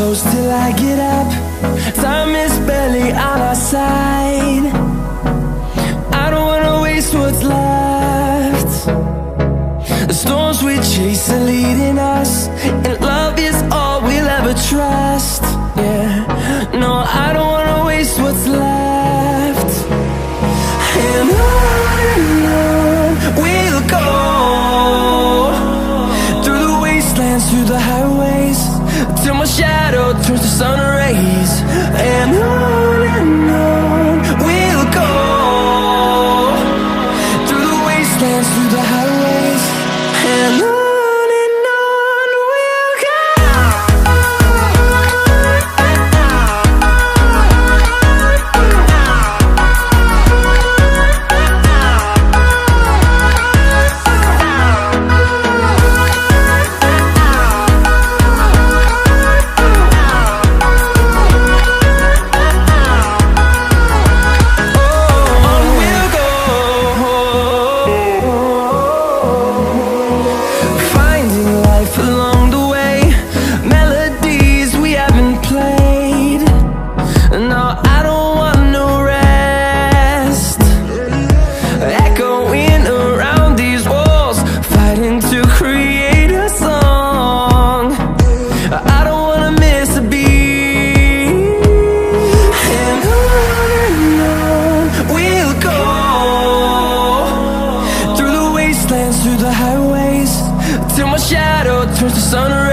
close till I get up. Time is barely on our side. I don't wanna waste what's left. The storms we chase are leading us, and love is all we'll ever trust. Yeah, no, I don't wanna waste what's left. And on we'll go, through the wastelands, through the highways, till my shadow turns to sun rays. And on we'll go, through the wastelands, through the highways, and on we'll go. Through the highways, till my shadow turns to sun rays.